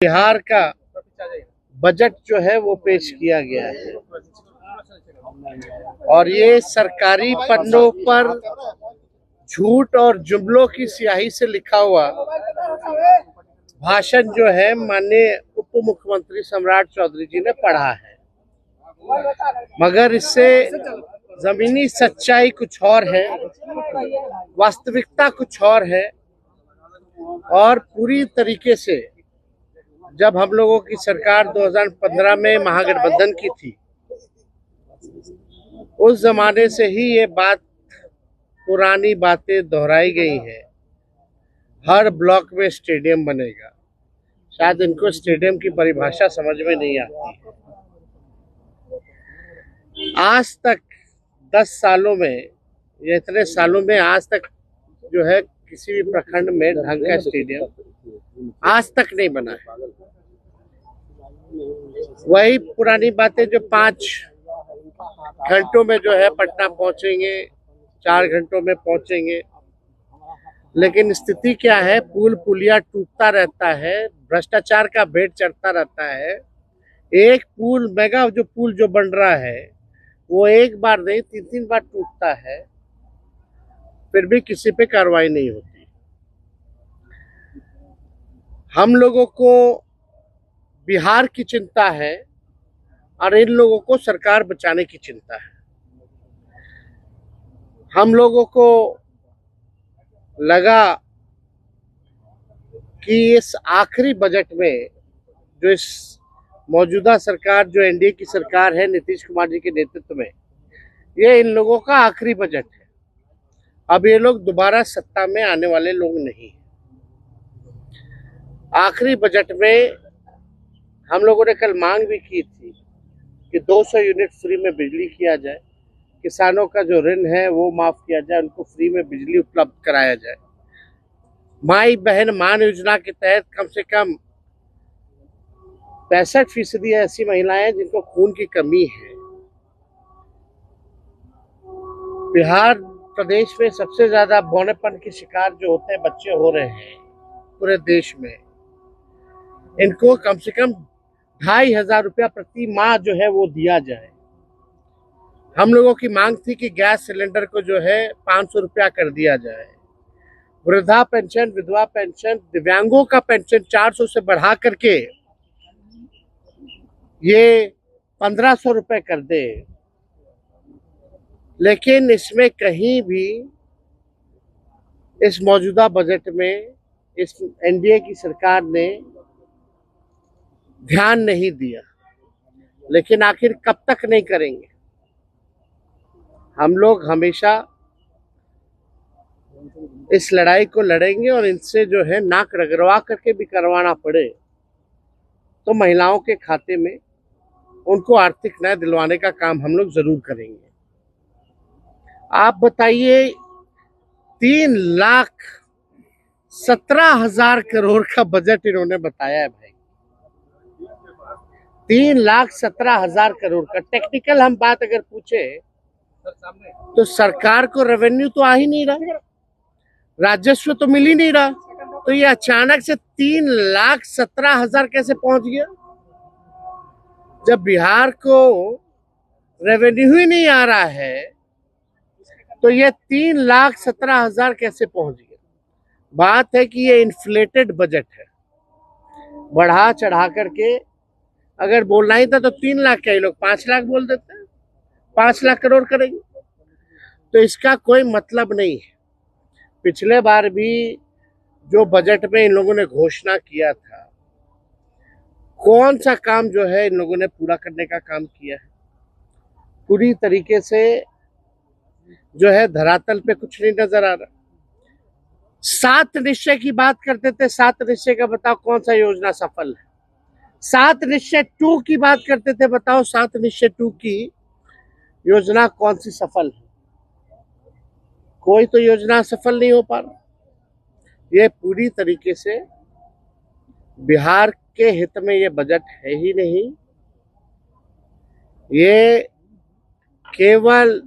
बिहार का बजट जो है वो पेश किया गया है और ये सरकारी पन्नों पर झूठ और जुमलों की स्याही से लिखा हुआ भाषण जो है माननीय उप मुख्यमंत्री सम्राट चौधरी जी ने पढ़ा है, मगर इससे जमीनी सच्चाई कुछ और है, वास्तविकता कुछ और है। और पूरी तरीके से जब हम लोगों की सरकार 2015 में महागठबंधन की थी, उस जमाने से ही ये बात पुरानी बातें दोहराई गई हैं। हर ब्लॉक में स्टेडियम बनेगा। शायद इनको स्टेडियम की परिभाषा समझ में नहीं आती है। आज तक 10 सालों में या इतने सालों में आज तक जो है किसी भी प्रखंड में ढंग का स्टेडियम आज तक नहीं बना है। वही पुरानी बातें जो 5 घंटों में जो है पटना पहुंचेंगे, 4 घंटों में पहुंचेंगे, लेकिन स्थिति क्या है? पुल पुलिया टूटता रहता है, भ्रष्टाचार का भेंट चढ़ता रहता है। एक पुल मेगा जो पुल जो बन रहा है वो एक बार नहीं 3-3 बार टूटता है, फिर भी किसी पे कार्रवाई नहीं होती। हम लोगों को बिहार की चिंता है और इन लोगों को सरकार बचाने की चिंता है। हम लोगों को लगा कि इस आखिरी बजट में जो इस मौजूदा सरकार जो एनडीए की सरकार है नीतीश कुमार जी के नेतृत्व में, ये इन लोगों का आखिरी बजट है। अब ये लोग दोबारा सत्ता में आने वाले लोग नहीं। आखिरी बजट में हम लोगों ने कल मांग भी की थी कि 200 यूनिट फ्री में बिजली किया जाए, किसानों का जो ऋण है वो माफ किया जाए, उनको फ्री में बिजली उपलब्ध कराया जाए। माई बहन मान योजना के तहत कम से कम 65% ऐसी महिलाएं जिनको खून की कमी है। बिहार प्रदेश में सबसे ज्यादा बौनेपन के शिकार जो होते हैं बच्चे हो रहे हैं पूरे देश में। इनको कम से कम 2,500 रुपया प्रति माह जो है वो दिया जाए। हम लोगों की मांग थी कि गैस सिलेंडर को जो है 500 रुपया कर दिया जाए। वृद्धा पेंशन, विधवा पेंशन, दिव्यांगों का पेंशन 400 से बढ़ा करके ये 1500 रुपए कर दे। लेकिन इसमें कहीं भी इस मौजूदा बजट में इस एनडीए की सरकार ने ध्यान नहीं दिया। लेकिन आखिर कब तक नहीं करेंगे? हम लोग हमेशा इस लड़ाई को लड़ेंगे और इनसे जो है नाक रगड़वा करके भी करवाना पड़े तो महिलाओं के खाते में उनको आर्थिक न्याय दिलवाने का काम हम लोग जरूर करेंगे। आप बताइए, 3,17,000 करोड़ का बजट इन्होंने बताया है भाई। 3,17,000 करोड़ का। टेक्निकल हम बात अगर पूछे तो सरकार को रेवेन्यू तो आ ही नहीं रहा, राजस्व तो मिल ही नहीं रहा, तो ये अचानक से 3,17,000 कैसे पहुंच गया? जब बिहार को रेवेन्यू ही नहीं आ रहा है तो ये 3,17,000 कैसे पहुंच गया? बात है कि ये इन्फ्लेटेड बजट है। बढ़ा चढ़ा करके अगर बोलना ही था तो 3 लाख क्या, लोग 5 लाख बोल देते हैं, 5 लाख करोड़ करेंगे, तो इसका कोई मतलब नहीं है। पिछले बार भी जो बजट में इन लोगों ने घोषणा किया था, कौन सा काम जो है इन लोगों ने पूरा करने का काम किया है? पूरी तरीके से जो है धरातल पे कुछ नहीं नजर आ रहा। 7 निश्चय की बात करते थे, 7 निश्चय का बताओ कौन सा योजना सफल है? 7 निश्चय 2 की बात करते थे, बताओ 7 निश्चय 2 की योजना कौन सी सफल है? कोई तो योजना सफल नहीं हो पा रहा। ये पूरी तरीके से बिहार के हित में ये बजट है ही नहीं। ये केवल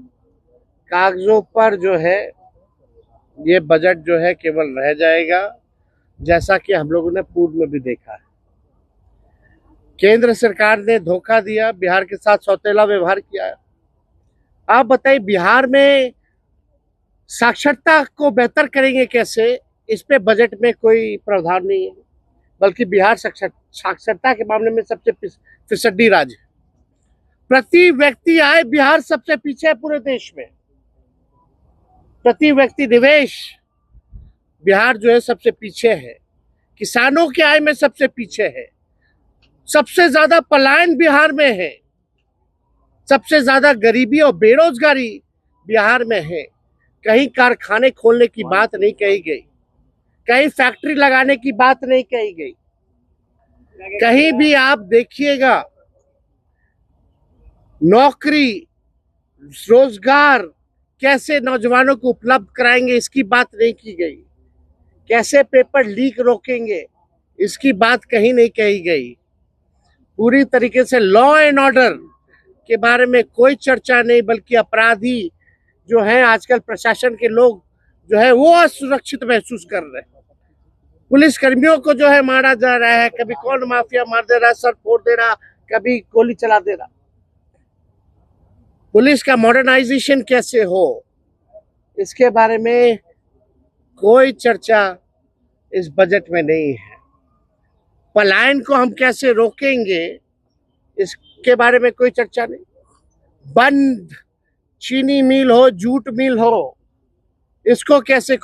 कागजों पर जो है ये बजट जो है केवल रह जाएगा, जैसा कि हम लोगों ने पूर्व में भी देखा है। केंद्र सरकार ने धोखा दिया, बिहार के साथ सौतेला व्यवहार किया। आप बताइए बिहार में साक्षरता को बेहतर करेंगे कैसे? इस पे बजट में कोई प्रावधान नहीं है, बल्कि बिहार साक्षरता के मामले में सबसे फिसड्डी राज्य है। प्रति व्यक्ति आय बिहार सबसे पीछे है पूरे देश में। प्रति व्यक्ति निवेश बिहार जो है सबसे पीछे है। किसानों की आय में सबसे पीछे है। सबसे ज्यादा पलायन बिहार में है। सबसे ज्यादा गरीबी और बेरोजगारी बिहार में है। कहीं कारखाने खोलने की बात नहीं कही गई, कहीं फैक्ट्री लगाने की बात नहीं कही गई। कहीं भी आप देखिएगा नौकरी, रोजगार कैसे नौजवानों को उपलब्ध कराएंगे इसकी बात नहीं की गई। कैसे पेपर लीक रोकेंगे इसकी बात कहीं नहीं कही गई। पूरी तरीके से लॉ एंड ऑर्डर के बारे में कोई चर्चा नहीं, बल्कि अपराधी जो है आजकल प्रशासन के लोग जो है वो असुरक्षित महसूस कर रहे हैं। पुलिस कर्मियों को जो है मारा जा रहा है, कभी कौन माफिया मार दे रहा, सर फोड़ दे रहा, कभी गोली चला दे रहा। पुलिस का मॉडर्नाइजेशन कैसे हो इसके बारे में कोई चर्चा इस बजट में नहीं है। पलायन को हम कैसे रोकेंगे इसके बारे में कोई चर्चा नहीं। बंद चीनी मिल हो, जूट मिल हो, इसको कैसे